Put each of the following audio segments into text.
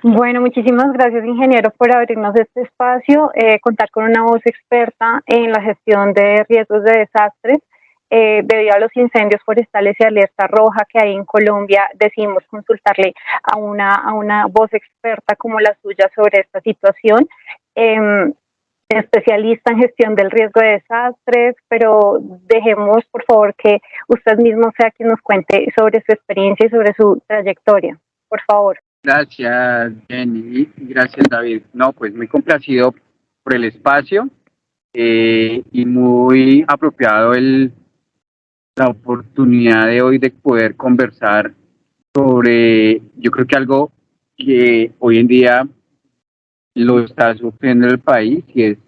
Bueno, muchísimas gracias, ingeniero, por abrirnos este espacio, contar con una voz experta en la gestión de riesgos de desastres. Debido a los incendios forestales y alerta roja que hay en Colombia, decidimos consultarle a una voz experta como la suya sobre esta situación. Eh, Especialista en gestión del riesgo de desastres, pero dejemos, por favor, que usted mismo sea quien nos cuente sobre su experiencia y sobre su trayectoria. Por favor. Gracias, Jenny. Gracias, David. No, pues muy complacido por el espacio y muy apropiado la oportunidad de hoy de poder conversar sobre, yo creo que algo que hoy en día lo está sufriendo el país y es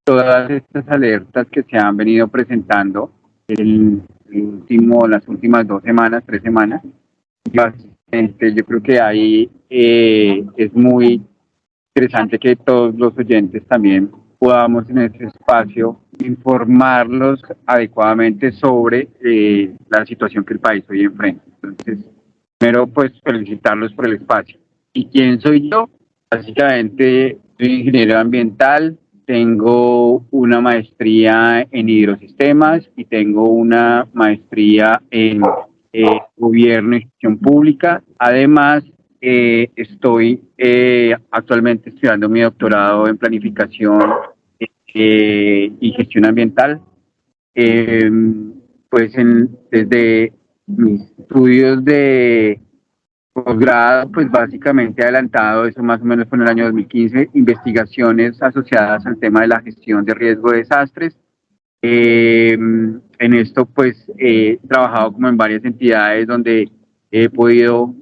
todas estas alertas que se han venido presentando las últimas 2 semanas, 3 semanas. Básicamente, yo creo que ahí es muy interesante que todos los oyentes también podamos en este espacio informarlos adecuadamente sobre la situación que el país hoy enfrenta. Entonces, primero, pues felicitarlos por el espacio. ¿Y quién soy yo? Básicamente, soy ingeniero ambiental, tengo una maestría en hidrosistemas y tengo una maestría en gobierno y gestión pública. Además, estoy actualmente estudiando mi doctorado en planificación y gestión ambiental. Eh, desde mis estudios de posgrado, pues básicamente adelantado, eso más o menos fue en el año 2015, investigaciones asociadas al tema de la gestión de riesgo de desastres. En esto, pues, he trabajado como en varias entidades donde he podido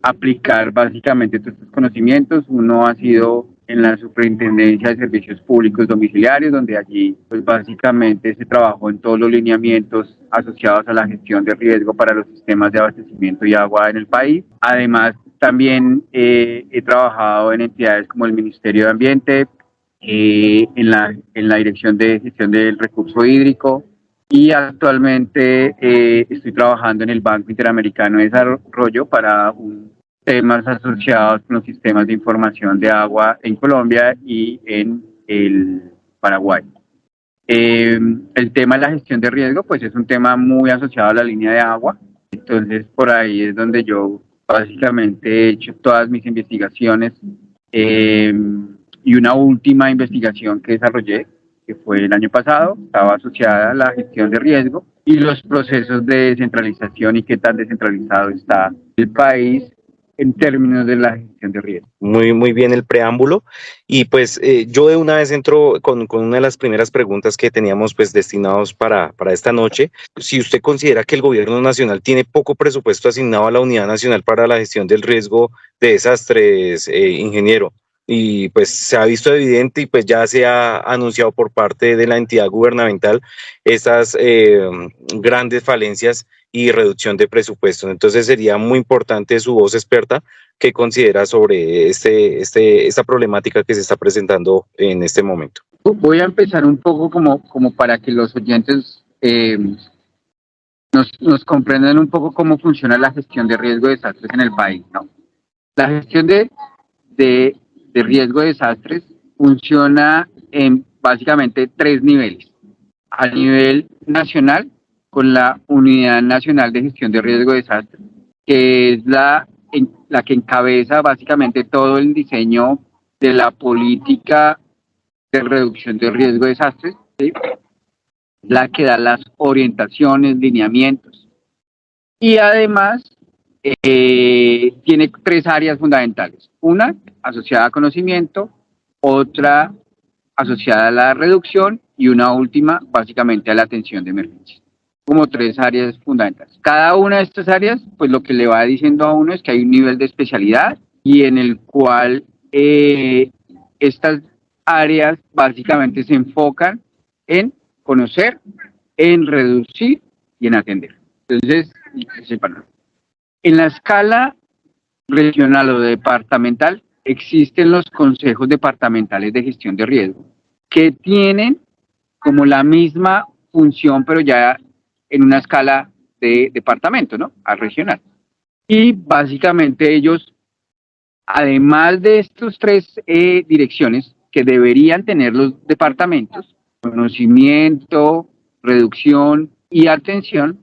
aplicar básicamente todos estos conocimientos. Uno ha sido en la Superintendencia de Servicios Públicos Domiciliarios, donde allí, pues, básicamente se trabajó en todos los lineamientos asociados a la gestión de riesgo para los sistemas de abastecimiento y agua en el país. Además, también he trabajado en entidades como el Ministerio de Ambiente, en la Dirección de Gestión del Recurso Hídrico, y actualmente estoy trabajando en el Banco Interamericano de Desarrollo para temas asociados con los sistemas de información de agua en Colombia y en el Paraguay. El tema de la gestión de riesgo, pues es un tema muy asociado a la línea de agua. Entonces, por ahí es donde yo básicamente he hecho todas mis investigaciones. Y una última investigación que desarrollé, que fue el año pasado, estaba asociada a la gestión de riesgo y los procesos de descentralización y qué tan descentralizado está el país en términos de la gestión de riesgo. Muy bien el preámbulo. Y pues yo de una vez entro con una de las primeras preguntas que teníamos pues destinados para esta noche. Si usted considera que el gobierno nacional tiene poco presupuesto asignado a la Unidad Nacional para la Gestión del Riesgo de Desastres, ingeniero, y pues se ha visto evidente y pues ya se ha anunciado por parte de la entidad gubernamental estas grandes falencias y reducción de presupuestos. Entonces sería muy importante su voz experta que considera sobre esta problemática que se está presentando en este momento. Voy a empezar un poco como para que los oyentes nos comprendan un poco cómo funciona la gestión de riesgo de desastres en el país, ¿no? La gestión de riesgo de desastres funciona en básicamente 3 niveles. A nivel nacional, con la Unidad Nacional de Gestión de Riesgo de Desastres, que es la que encabeza básicamente todo el diseño de la política de reducción de riesgo de desastres, ¿sí? La que da las orientaciones, lineamientos. Y además tiene 3 áreas fundamentales. Una asociada a conocimiento, otra asociada a la reducción y una última básicamente a la atención de emergencias. Como 3 áreas fundamentales. Cada una de estas áreas, pues lo que le va diciendo a uno es que hay un nivel de especialidad y en el cual estas áreas básicamente se enfocan en conocer, en reducir y en atender. Entonces, en la escala regional o departamental existen los consejos departamentales de gestión de riesgo que tienen como la misma función, pero ya en una escala de departamento, ¿no? A regional. Y básicamente ellos además de estos tres direcciones que deberían tener los departamentos, conocimiento, reducción y atención,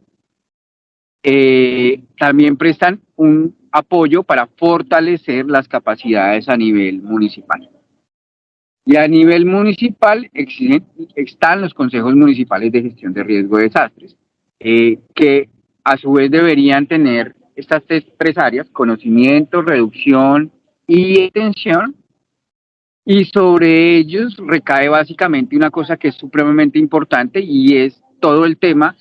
también prestan un apoyo para fortalecer las capacidades a nivel municipal. Y a nivel municipal están los consejos municipales de gestión de riesgo de desastres, que a su vez deberían tener estas tres áreas: conocimiento, reducción y atención, y sobre ellos recae básicamente una cosa que es supremamente importante, y es todo el tema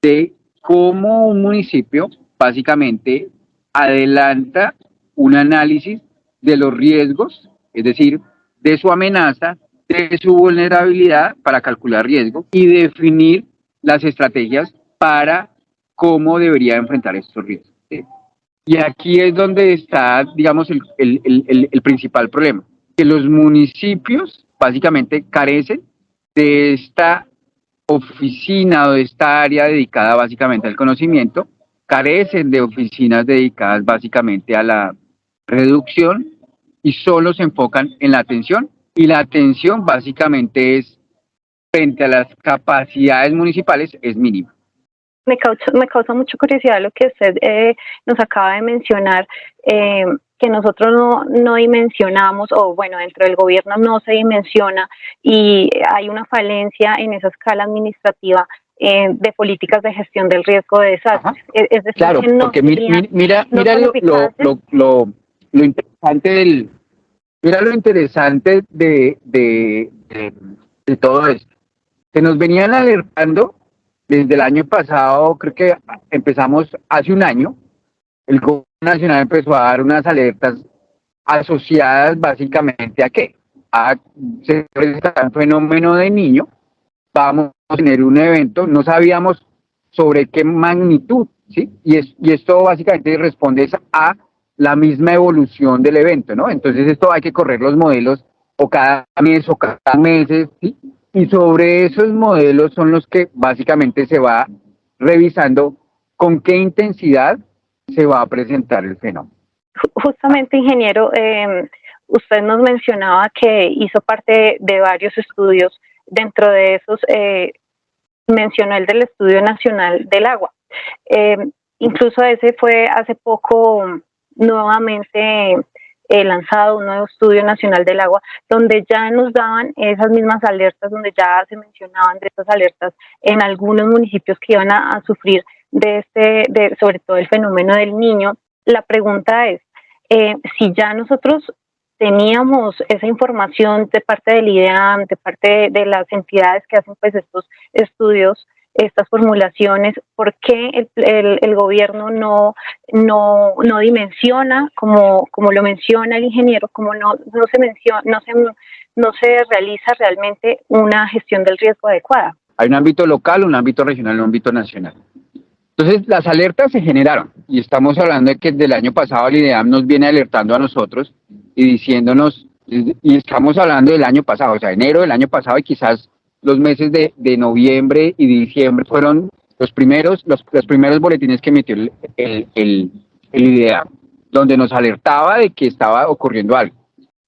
de cómo un municipio básicamente adelanta un análisis de los riesgos, es decir, de su amenaza, de su vulnerabilidad para calcular riesgo y definir las estrategias para cómo debería enfrentar estos riesgos. Y aquí es donde está, digamos, el principal problema, que los municipios básicamente carecen de esta oficina o de esta área dedicada básicamente al conocimiento, carecen de oficinas dedicadas básicamente a la reducción y solo se enfocan en la atención, y la atención básicamente es frente a las capacidades municipales es mínima. Me causa mucha curiosidad lo que usted nos acaba de mencionar, que nosotros no dimensionamos, o bueno, dentro del gobierno no se dimensiona, y hay una falencia en esa escala administrativa de políticas de gestión del riesgo de desastres. Es decir, claro, que no porque mira lo interesante lo interesante de todo esto. Se nos venían alertando desde el año pasado, creo que empezamos hace un año, el gobierno nacional empezó a dar unas alertas asociadas básicamente a qué, se presenta un fenómeno de niño, vamos a tener un evento, no sabíamos sobre qué magnitud, ¿sí? Y esto básicamente responde a la misma evolución del evento, ¿no? Entonces esto hay que correr los modelos o cada mes o cada meses, ¿sí? Y sobre esos modelos son los que básicamente se va revisando con qué intensidad se va a presentar el fenómeno. Justamente, ingeniero, usted nos mencionaba que hizo parte de varios estudios. Dentro de esos mencionó el del Estudio Nacional del Agua. Incluso ese fue hace poco nuevamente lanzado un nuevo Estudio Nacional del Agua, donde ya nos daban esas mismas alertas, donde ya se mencionaban de estas alertas en algunos municipios que iban a sufrir sobre todo el fenómeno del niño. La pregunta es, si ya nosotros teníamos esa información de parte del IDEAM, de parte de las entidades que hacen pues estos estudios, estas formulaciones, ¿por qué el gobierno no dimensiona como lo menciona el ingeniero, como no se realiza realmente una gestión del riesgo adecuada? Hay un ámbito local, un ámbito regional, un ámbito nacional. Entonces, las alertas se generaron, y estamos hablando de que desde el año pasado el IDEAM nos viene alertando a nosotros y diciéndonos, y estamos hablando del año pasado, o sea, enero del año pasado, y quizás los meses de noviembre y diciembre fueron los primeros boletines que emitió el IDEAM, donde nos alertaba de que estaba ocurriendo algo.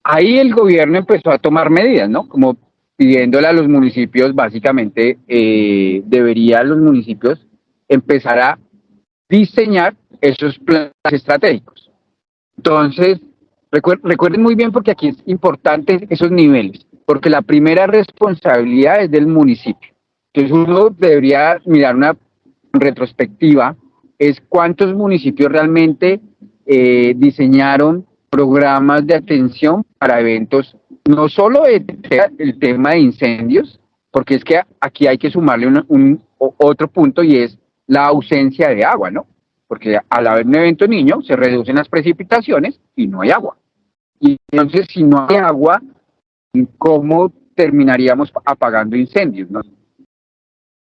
Ahí el gobierno empezó a tomar medidas, ¿no? Como pidiéndole a los municipios, básicamente, deberían los municipios empezar a diseñar esos planes estratégicos. Entonces, recuerden muy bien, porque aquí es importante esos niveles, porque la primera responsabilidad es del municipio. Entonces uno debería mirar una retrospectiva, es cuántos municipios realmente diseñaron programas de atención para eventos, no solo el tema de incendios, porque es que aquí hay que sumarle otro punto, y es la ausencia de agua, ¿no? Porque al haber un evento niño se reducen las precipitaciones y no hay agua. Y entonces, si no hay agua, ¿cómo terminaríamos apagando incendios, no?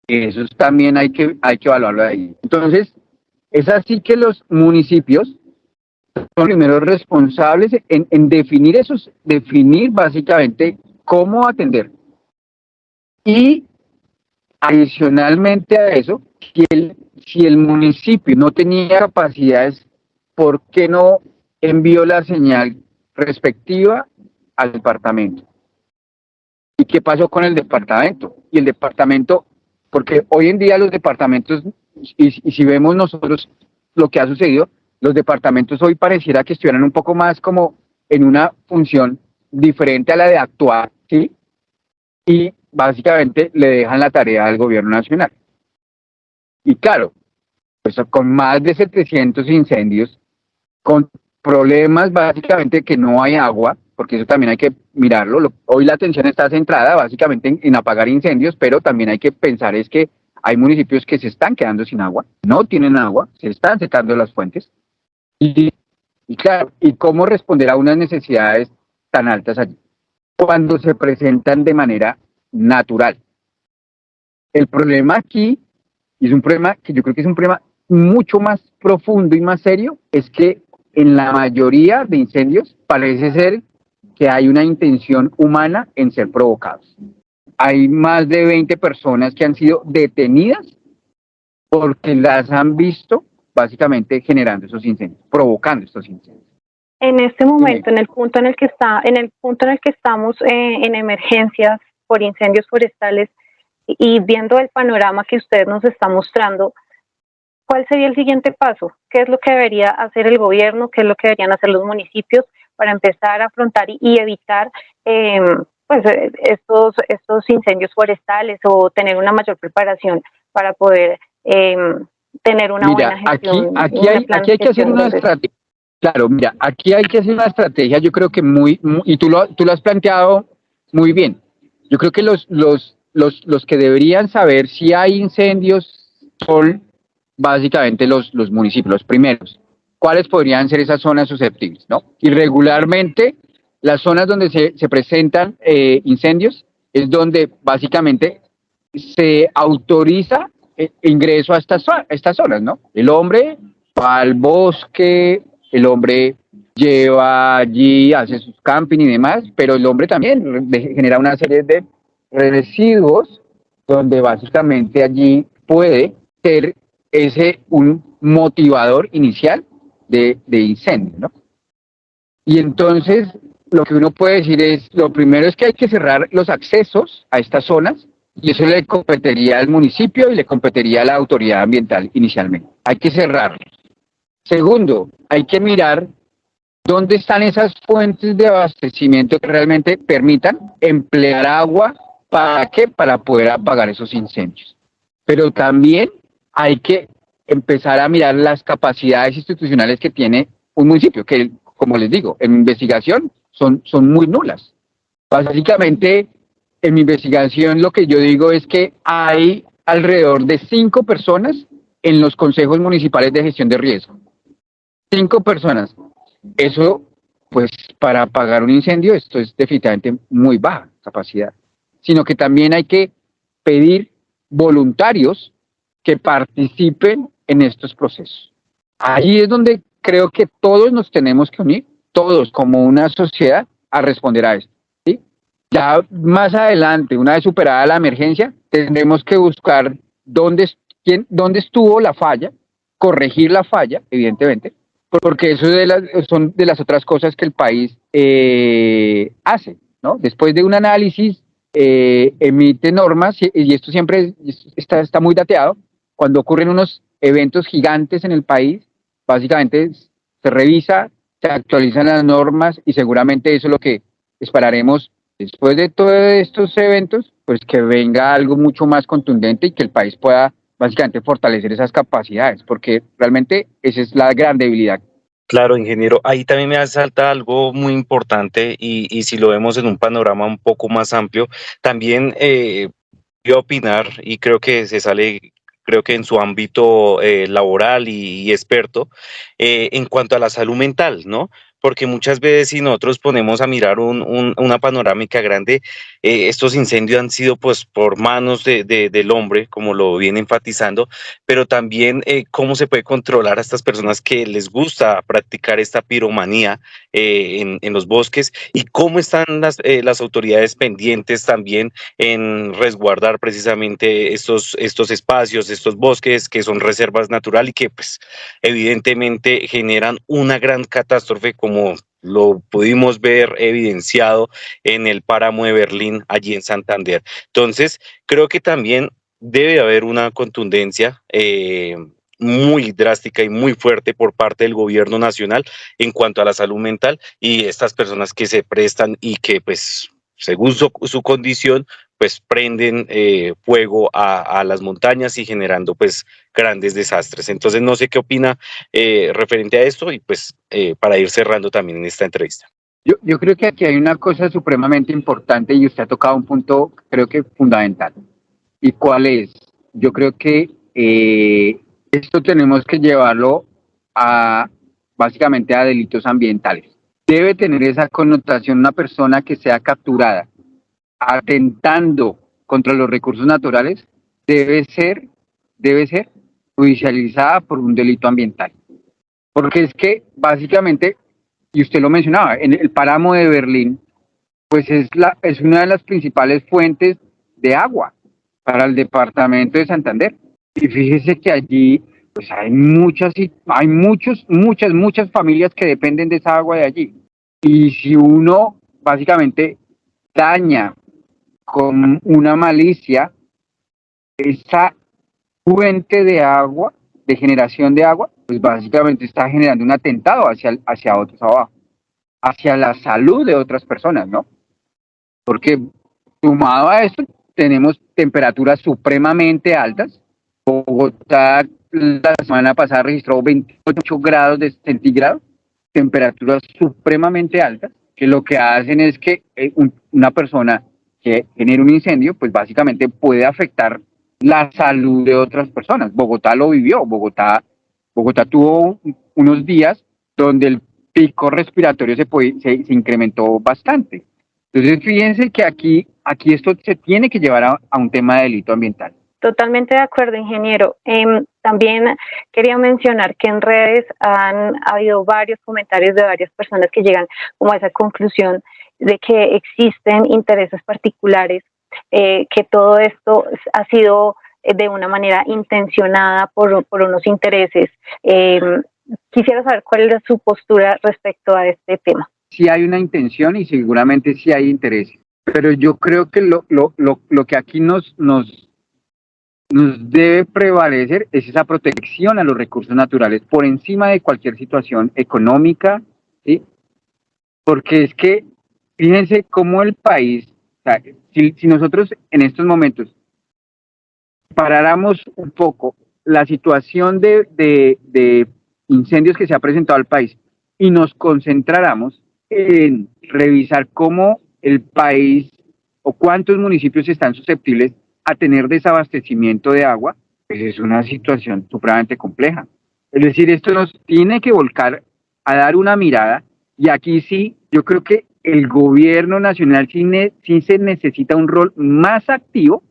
Eso también hay que evaluarlo ahí. Entonces, es así que los municipios son los primeros responsables en definir básicamente cómo atender. Y adicionalmente a eso, si el municipio no tenía capacidades, ¿por qué no envió la señal respectiva al departamento. ¿Y qué pasó con el departamento? Y el departamento, porque hoy en día los departamentos, y si vemos nosotros lo que ha sucedido, los departamentos hoy pareciera que estuvieran un poco más como en una función diferente a la de actuar, ¿sí? Y básicamente le dejan la tarea al gobierno nacional. Y claro, pues con más de 700 incendios, con problemas básicamente que no hay agua, porque eso también hay que mirarlo. Hoy la atención está centrada básicamente en apagar incendios, pero también hay que pensar es que hay municipios que se están quedando sin agua, no tienen agua, se están secando las fuentes. Y claro, ¿y cómo responder a unas necesidades tan altas allí? Cuando se presentan de manera natural. El problema aquí, y es un problema que yo creo que es un problema mucho más profundo y más serio, es que en la mayoría de incendios parece ser que hay una intención humana en ser provocados. Hay más de 20 personas que han sido detenidas porque las han visto básicamente generando esos incendios, provocando estos incendios. En este momento, en el punto en el que estamos en emergencias por incendios forestales y viendo el panorama que usted nos está mostrando, ¿cuál sería el siguiente paso? ¿Qué es lo que debería hacer el gobierno? ¿Qué es lo que deberían hacer los municipios para empezar a afrontar y evitar pues estos incendios forestales o tener una mayor preparación para poder tener una buena gestión? Aquí hay que hacer una estrategia. Claro, mira, aquí hay que hacer una estrategia, yo creo que y tú lo has planteado muy bien. Yo creo que los que deberían saber si hay incendios son básicamente los municipios, los primeros. ¿Cuáles podrían ser esas zonas susceptibles, no? Y regularmente las zonas donde se presentan incendios es donde básicamente se autoriza ingreso a estas zonas, ¿no? El hombre va al bosque, el hombre lleva allí, hace sus camping y demás, pero el hombre también genera una serie de residuos donde básicamente allí puede ser un motivador inicial de incendio, ¿no? Y entonces lo que uno puede decir es, lo primero es que hay que cerrar los accesos a estas zonas, y eso le competiría al municipio y le competiría a la autoridad ambiental inicialmente. Hay que cerrarlos. Segundo, hay que mirar dónde están esas fuentes de abastecimiento que realmente permitan emplear agua. ¿Para qué? Para poder apagar esos incendios. Pero también hay que empezar a mirar las capacidades institucionales que tiene un municipio, que, como les digo, en mi investigación son muy nulas. Básicamente, en mi investigación lo que yo digo es que hay alrededor de 5 personas en los consejos municipales de gestión de riesgo. 5 personas. Eso, pues, para apagar un incendio, esto es definitivamente muy baja capacidad. Sino que también hay que pedir voluntarios que participen en estos procesos. Ahí es donde creo que todos nos tenemos que unir, todos como una sociedad, a responder a esto, ¿sí? Ya más adelante, una vez superada la emergencia, tendremos que buscar dónde estuvo la falla, corregir la falla, evidentemente, porque eso son de las otras cosas que el país hace, ¿no? Después de un análisis, emite normas, y esto siempre está muy dateado. Cuando ocurren unos eventos gigantes en el país, básicamente se revisa, se actualizan las normas, y seguramente eso es lo que esperaremos después de todos estos eventos, pues que venga algo mucho más contundente y que el país pueda básicamente fortalecer esas capacidades, porque realmente esa es la gran debilidad. Claro, ingeniero, ahí también me salta algo muy importante y si lo vemos en un panorama un poco más amplio, también voy a opinar y creo que creo que en su ámbito laboral y experto, en cuanto a la salud mental, ¿no? Porque muchas veces si nosotros ponemos a mirar una panorámica grande, estos incendios han sido pues por manos del hombre, como lo viene enfatizando, pero también cómo se puede controlar a estas personas que les gusta practicar esta piromanía en los bosques, y cómo están las autoridades pendientes también en resguardar precisamente estos espacios, estos bosques que son reservas naturales y que pues evidentemente generan una gran catástrofe como lo pudimos ver evidenciado en el páramo de Berlín, allí en Santander. Entonces, creo que también debe haber una contundencia muy drástica y muy fuerte por parte del gobierno nacional en cuanto a la salud mental y estas personas que se prestan y que, pues, según su condición, pues prenden fuego a las montañas y generando pues grandes desastres. Entonces no sé qué opina referente a esto y pues para ir cerrando también en esta entrevista. Yo creo que aquí hay una cosa supremamente importante y usted ha tocado un punto creo que fundamental. ¿Y cuál es? Yo creo que esto tenemos que llevarlo a básicamente a delitos ambientales. Debe tener esa connotación una persona que sea capturada atentando contra los recursos naturales, debe ser judicializada por un delito ambiental. Porque es que básicamente, y usted lo mencionaba, en el páramo de Berlín, pues es una de las principales fuentes de agua para el departamento de Santander. Y fíjese que allí pues muchas familias que dependen de esa agua de allí. Y si uno básicamente daña con una malicia esa fuente de agua, de generación de agua, pues básicamente está generando un atentado hacia otros abajo, hacia la salud de otras personas, ¿no? Porque sumado a esto, tenemos temperaturas supremamente altas. Bogotá la semana pasada registró 28 grados de centígrados, temperaturas supremamente altas, que lo que hacen es que una persona que genera un incendio, pues básicamente puede afectar la salud de otras personas. Bogotá lo vivió, Bogotá tuvo unos días donde el pico respiratorio se incrementó bastante. Entonces, fíjense que aquí esto se tiene que llevar a un tema de delito ambiental. Totalmente de acuerdo, ingeniero. También quería mencionar que en redes han habido varios comentarios de varias personas que llegan como a esa conclusión de que existen intereses particulares, que todo esto ha sido de una manera intencionada por unos intereses. Quisiera saber cuál es su postura respecto a este tema. Sí hay una intención y seguramente sí hay intereses, pero yo creo que lo que aquí nos debe prevalecer es esa protección a los recursos naturales por encima de cualquier situación económica, ¿sí? Porque es que, fíjense cómo el país, o sea, si nosotros en estos momentos paráramos un poco la situación de incendios que se ha presentado al país y nos concentráramos en revisar cómo el país o cuántos municipios están susceptibles a tener desabastecimiento de agua, pues es una situación supremamente compleja. Es decir, esto nos tiene que volcar a dar una mirada y aquí sí, yo creo que el gobierno nacional sí se necesita un rol más activo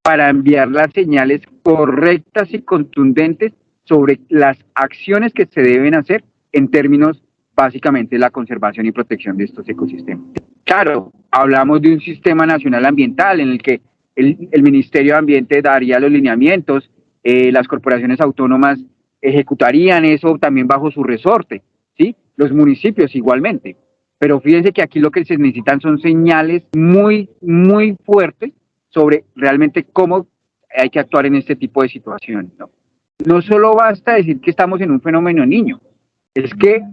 para enviar las señales correctas y contundentes sobre las acciones que se deben hacer en términos básicamente de la conservación y protección de estos ecosistemas. Claro, hablamos de un sistema nacional ambiental en el que el Ministerio de Ambiente daría los lineamientos, las corporaciones autónomas ejecutarían eso también bajo su resorte, ¿sí? Los municipios igualmente. Pero fíjense que aquí lo que se necesitan son señales muy, muy fuertes sobre realmente cómo hay que actuar en este tipo de situaciones, ¿no? No solo basta decir que estamos en un fenómeno niño, es que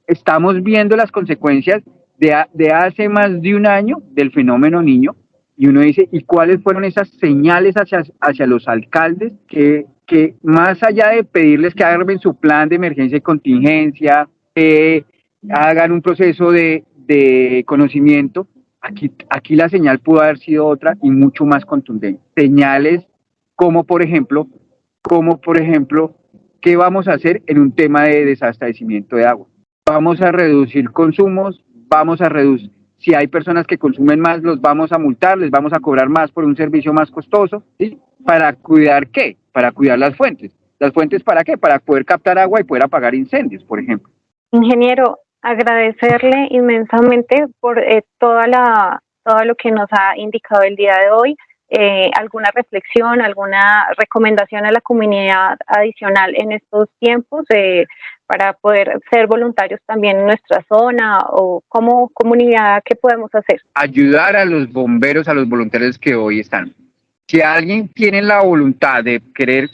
estamos viendo las consecuencias de hace más de un año del fenómeno niño y uno dice, ¿y cuáles fueron esas señales hacia los alcaldes que más allá de pedirles que armen su plan de emergencia y contingencia, hagan un proceso de conocimiento, aquí la señal pudo haber sido otra y mucho más contundente. Señales como por ejemplo, ¿qué vamos a hacer en un tema de desabastecimiento de agua? Vamos a reducir consumos, vamos a reducir, si hay personas que consumen más, los vamos a multar, les vamos a cobrar más por un servicio más costoso, ¿sí? ¿Para cuidar qué? Para cuidar las fuentes. ¿Las fuentes para qué? Para poder captar agua y poder apagar incendios, por ejemplo. Ingeniero, agradecerle inmensamente por todo lo que nos ha indicado el día de hoy. ¿Alguna reflexión, alguna recomendación a la comunidad adicional en estos tiempos para poder ser voluntarios también en nuestra zona, o como comunidad, ¿qué podemos hacer? Ayudar a los bomberos, a los voluntarios que hoy están. Si alguien tiene la voluntad de querer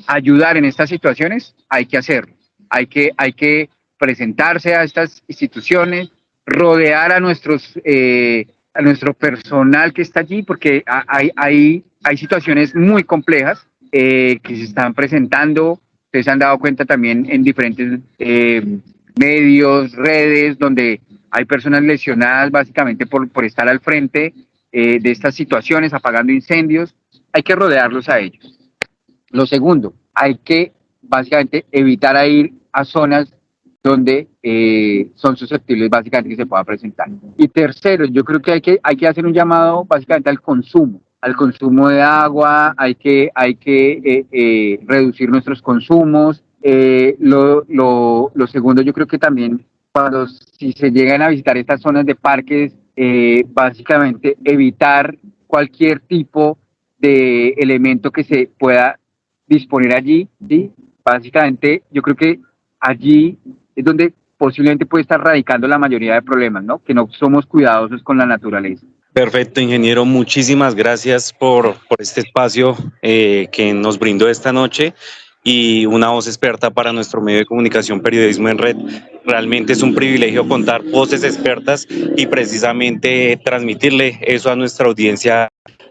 ayudar en estas situaciones, hay que hacerlo. Hay que presentarse a estas instituciones, rodear a nuestro personal que está allí, porque hay situaciones muy complejas que se están presentando. Ustedes se han dado cuenta también en diferentes medios, redes, donde hay personas lesionadas básicamente por estar al frente de estas situaciones, apagando incendios. Hay que rodearlos a ellos. Lo segundo, hay que básicamente evitar ir a zonas donde son susceptibles básicamente que se pueda presentar. Y tercero, yo creo que hay que hacer un llamado básicamente al consumo de agua, hay que reducir nuestros consumos. Lo segundo, yo creo que también si se llegan a visitar estas zonas de parques, básicamente evitar cualquier tipo de elemento que se pueda disponer allí, ¿sí? Básicamente yo creo que allí es donde posiblemente puede estar radicando la mayoría de problemas, ¿no? Que no somos cuidadosos con la naturaleza. Perfecto, ingeniero, muchísimas gracias por este espacio que nos brindó esta noche y una voz experta para nuestro medio de comunicación Periodismo en Red. Realmente es un privilegio contar voces expertas y precisamente transmitirle eso a nuestra audiencia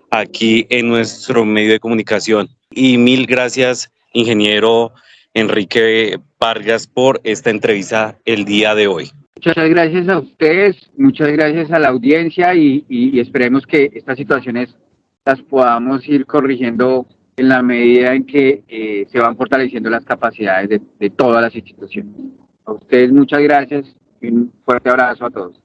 aquí en nuestro medio de comunicación. Y mil gracias, ingeniero Enrique Vargas, por esta entrevista el día de hoy. Muchas gracias a ustedes, muchas gracias a la audiencia y esperemos que estas situaciones las podamos ir corrigiendo en la medida en que se van fortaleciendo las capacidades de todas las instituciones. A ustedes muchas gracias y un fuerte abrazo a todos.